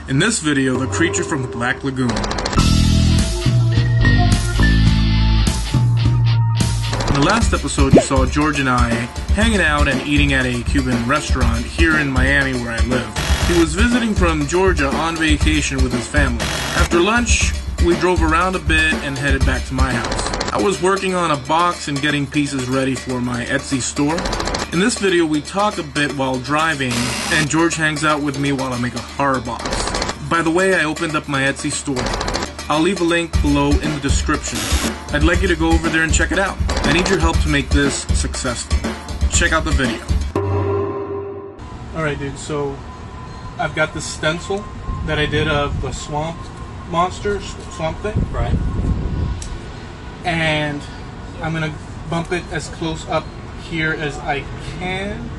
In this video, the creature from the Black Lagoon. In the last episode, you saw George and I hanging out and eating at a Cuban restaurant here in Miami where I live. He was visiting from Georgia on vacation with his family. After lunch, we drove around a bit and headed back to my house. I was working on a box and getting pieces ready for my Etsy store. In this video, we talk a bit while driving, and George hangs out with me while I make a horror box. By the way, I opened up my Etsy store. I'll leave a link below in the description. I'd like you to go over there and check it out. I need your help to make this successful. Check out the video. Alright dude, so I've got this stencil that I did of the swamp thing. Right. And I'm going to bump it as close up here as I can,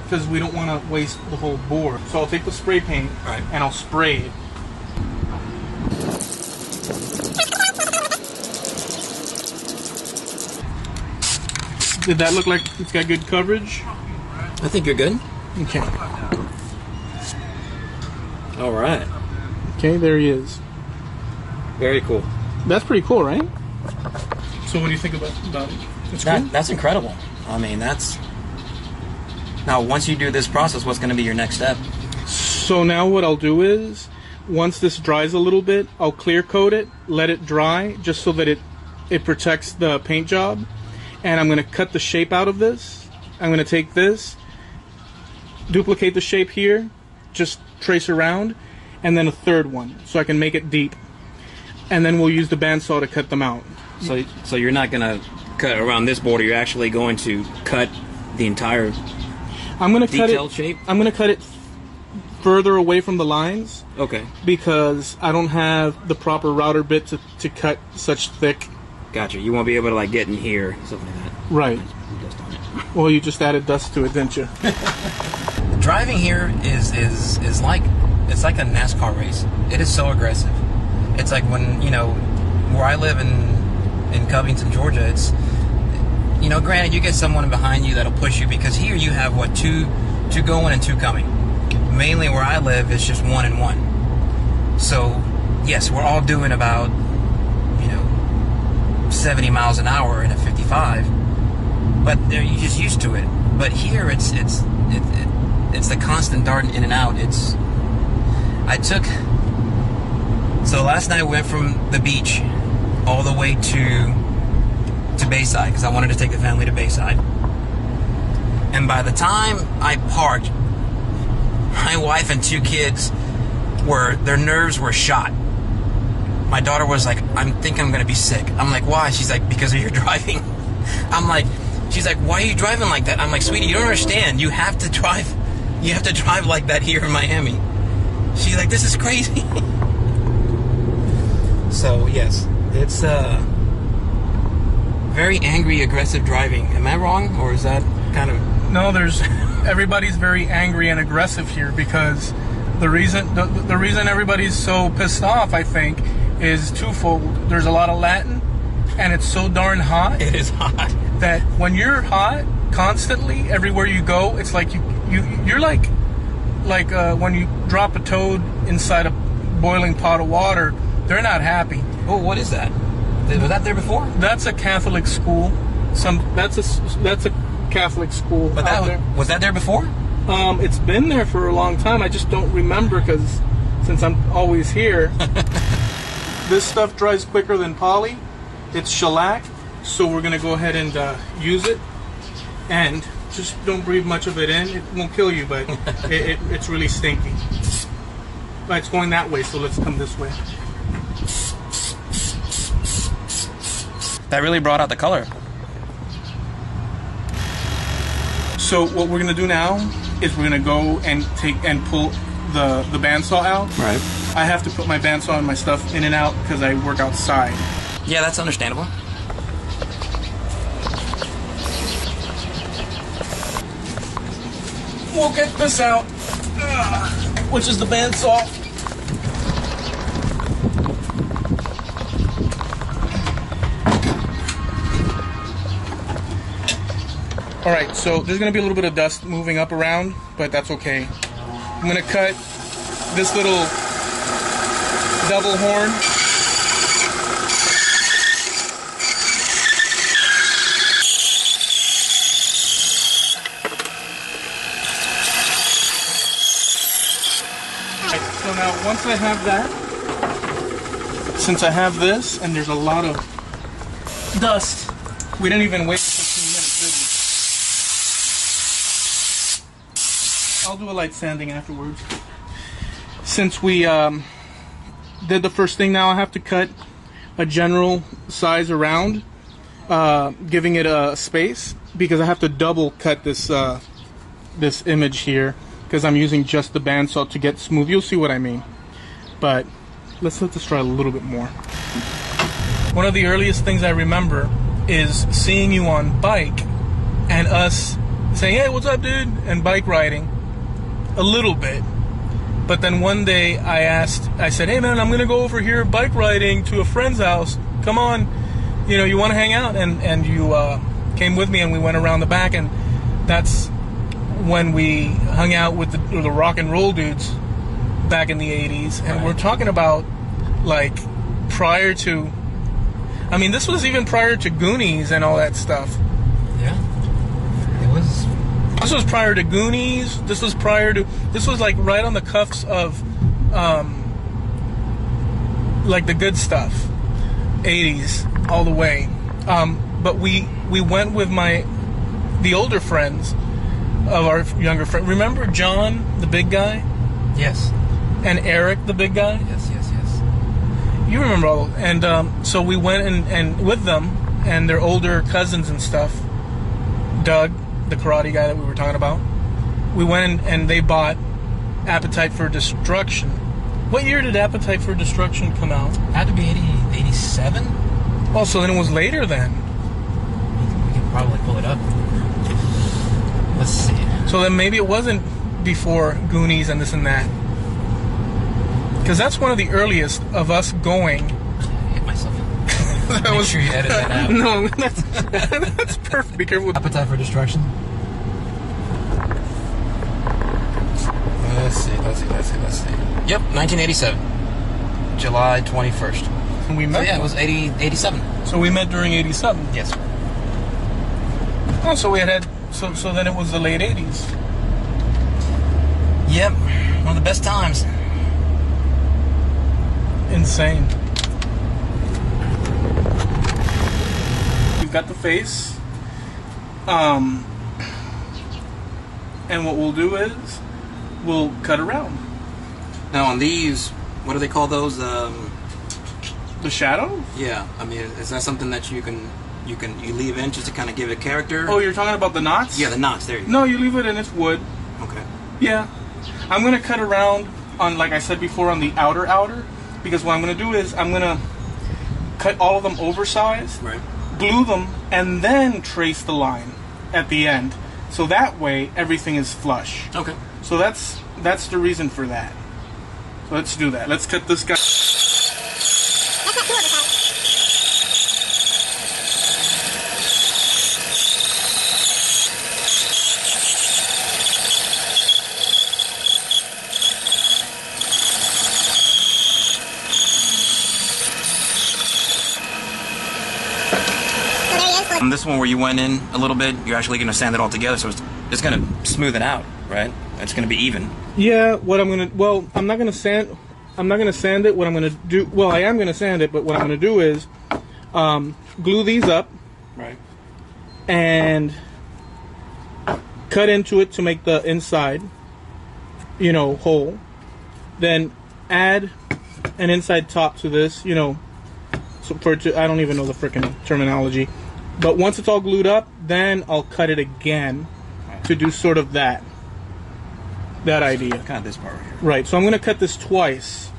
because we don't want to waste the whole board. So I'll take the spray paint, right, and I'll spray it. Did that look like it's got good coverage? I think you're good. Okay. All right. Okay, there he is. Very cool. That's pretty cool, right? So what do you think about it? It's cool? That's incredible. I mean, that's... Now, once you do this process, what's going to be your next step? So now what I'll do is, once this dries a little bit, I'll clear coat it, let it dry, just so that it protects the paint job. And I'm going to cut the shape out of this. I'm going to take this, duplicate the shape here, just trace around, and then a third one, so I can make it deep. And then we'll use the bandsaw to cut them out. So you're not going to cut around this border, you're actually going to cut the entire detailed shape? I'm going to cut it further away from the lines. Okay. Because I don't have the proper router bit to cut such thick. Gotcha. You won't be able to like get in here, something like that. Right. Dust on it. Well, you just added dust to it, didn't you? Driving here is like, it's like a NASCAR race. It is so aggressive. It's like when, you know, where I live in Covington, Georgia, it's, you know, granted you get someone behind you that'll push you, because here you have what, two going and two coming. Mainly where I live, it's just one and one. So yes, we're all doing about, you know, 70 miles an hour in a 55, but you're just used to it. But here it's the constant darting in and out. So last night we went from the beach all the way to Bayside, because I wanted to take the family to Bayside. And by the time I parked, my wife and two kids their nerves were shot. My daughter was like, I think I'm going to be sick. I'm like, why? She's like, because of your driving. She's like, why are you driving like that? I'm like, sweetie, you don't understand. You have to drive like that here in Miami. She's like, this is crazy. So yes, it's very angry, aggressive driving. Am I wrong, or is that kind of... No, everybody's very angry and aggressive here, because the reason everybody's so pissed off, I think, is twofold. There's a lot of Latin, and it's so darn hot. It is hot. That when you're hot constantly, everywhere you go, it's like you're like when you drop a toad inside a boiling pot of water. They're not happy. Oh, what is that? Was that there before? That's a Catholic school. That's a Catholic school. But was that there before? It's been there for a long time. I just don't remember, because since I'm always here. This stuff dries quicker than poly. It's shellac, so we're gonna go ahead and use it. And just don't breathe much of it in. It won't kill you, but it's really stinky. But it's going that way, so let's come this way. That really brought out the color. So what we're gonna do now is we're gonna go and pull the bandsaw out. Right. I have to put my bandsaw and my stuff in and out because I work outside. Yeah, that's understandable. We'll get this out, which is the bandsaw. Alright, so there's going to be a little bit of dust moving up around, but that's okay. I'm going to cut this little double horn. So now once I have that, since I have this and there's a lot of dust, we didn't even wait 15 minutes, did we? I'll do a light sanding afterwards. Since we did the first thing, now I have to cut a general size around, giving it a space, because I have to double cut this this image here, because I'm using just the bandsaw to get smooth. You'll see what I mean. But let's let this try a little bit more. One of the earliest things I remember is seeing you on bike and us saying, "Hey, what's up, dude?" and bike riding a little bit. But then one day I said, "Hey man, I'm gonna go over here bike riding to a friend's house. Come on, you know, you want to hang out?" And you came with me, and we went around the back, and that's when we hung out with the rock and roll dudes back in the 80s. And we're talking about like prior to, I mean, this was even prior to Goonies and all that stuff. Yeah, it was. This was prior to Goonies. This was like right on the cuffs of like the good stuff, 80s all the way. But we went with the older friends of our younger friend. Remember John, the big guy? Yes. And Eric, the big guy? Yes. You remember all those. And so we went and with them and their older cousins and stuff. Doug, the karate guy that we were talking about. We went and they bought Appetite for Destruction. What year did Appetite for Destruction come out? Had to be 87? Oh, so then it was later then. We can probably pull it up. Let's see. So then maybe it wasn't before Goonies and this and that. Because that's one of the earliest of us going. I hit myself. Make sure you edit that out. No, that's perfect. Be careful with Appetite for Destruction. Let's see. Yep, 1987. July 21st. And we met. So yeah, it was 87. So we met during 87. Yes. Oh, so we had so then it was the late 80s. Yep, one of the best times. Insane. We've got the face. And what we'll do is we'll cut around. Now on these, what do they call those? The shadow? Yeah, I mean, is that something that you leave in just to kind of give it character? Oh, you're talking about the knots? Yeah, the knots. There you go. No, you leave it in its wood. Okay. Yeah. I'm going to cut around on, like I said before, on the outer, because what I'm going to do is I'm going to cut all of them oversized, right, glue them, and then trace the line at the end. So that way, everything is flush. Okay. So that's the reason for that. So let's do that. Let's cut this guy. This one where you went in a little bit, you're actually going to sand it all together, so it's going to smoothen it out, right? It's going to be even. Yeah, I'm not going to sand it. What I'm going to do, well, I am going to sand it, but what I'm going to do is glue these up. Right. And cut into it to make the inside, whole. Then add an inside top to this, so I don't even know the frickin' terminology. But once it's all glued up, then I'll cut it again to do sort of that idea. Kind of this part right here. Right, so I'm going to cut this twice.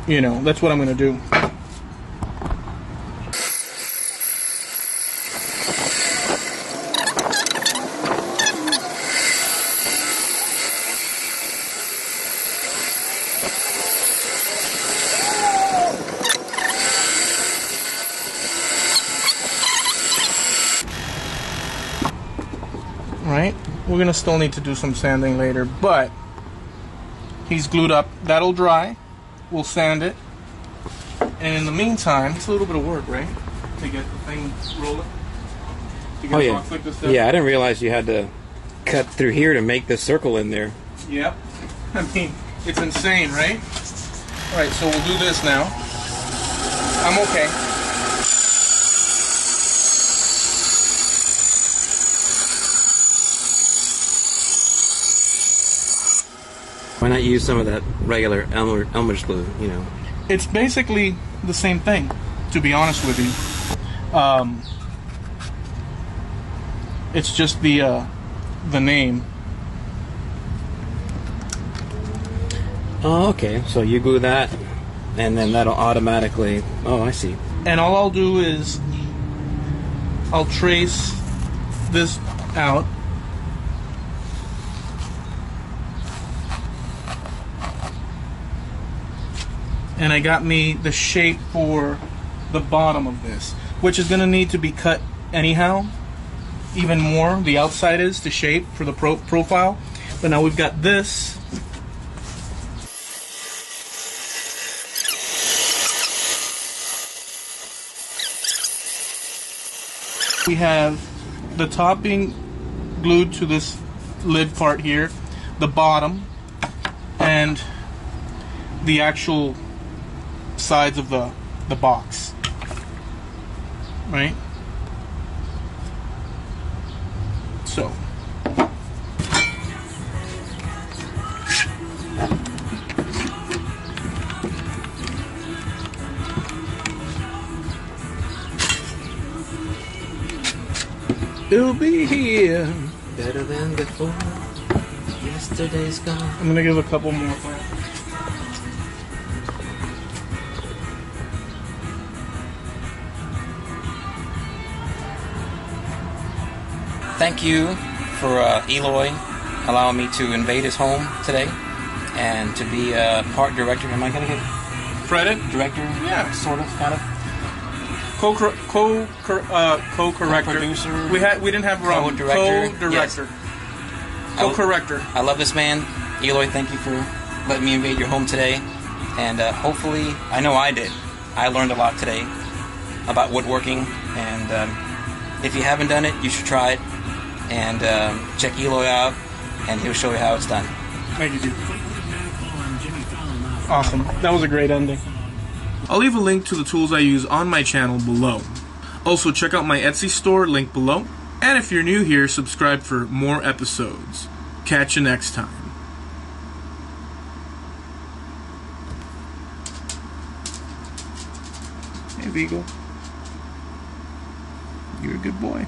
That's what I'm going to do. Right? We're going to still need to do some sanding later, but He's glued up. That'll dry. We'll sand it. And in the meantime, it's a little bit of work, right? To get the thing rolling. To get yeah. like this stuff. Yeah, I didn't realize you had to cut through here to make this circle in there. Yep. I mean, it's insane, right? Alright, so we'll do this now. I'm okay. Why not use some of that regular Elmer's glue, you know? It's basically the same thing, to be honest with you. It's just the name. Oh, okay. So you glue that, and then that'll automatically... Oh, I see. And all I'll do is I'll trace this out. And I got me the shape for the bottom of this, which is going to need to be cut anyhow, even more. The outside is to shape for the profile. But now we've got this. We have the top being glued to this lid part here, the bottom, and the actual sides of the box, right? So it'll be here better than before. Yesterday's gone. I'm gonna give a couple more. Thank you for Eloy allowing me to invade his home today and to be a part director. Am I going to get credit? Director? Yeah. Sort of, kind of. Co-corrector. Producer. We didn't have wrong. Co-director. Co-director. Yes. Co-corrector. I love this man. Eloy, thank you for letting me invade your home today. And hopefully, I know I did. I learned a lot today about woodworking. And if you haven't done it, you should try it. And check Eloy out, and he'll show you how it's done. Thank you, dude. Awesome. That was a great ending. I'll leave a link to the tools I use on my channel below. Also, check out my Etsy store, link below. And if you're new here, subscribe for more episodes. Catch you next time. Hey, Vigo. You're a good boy.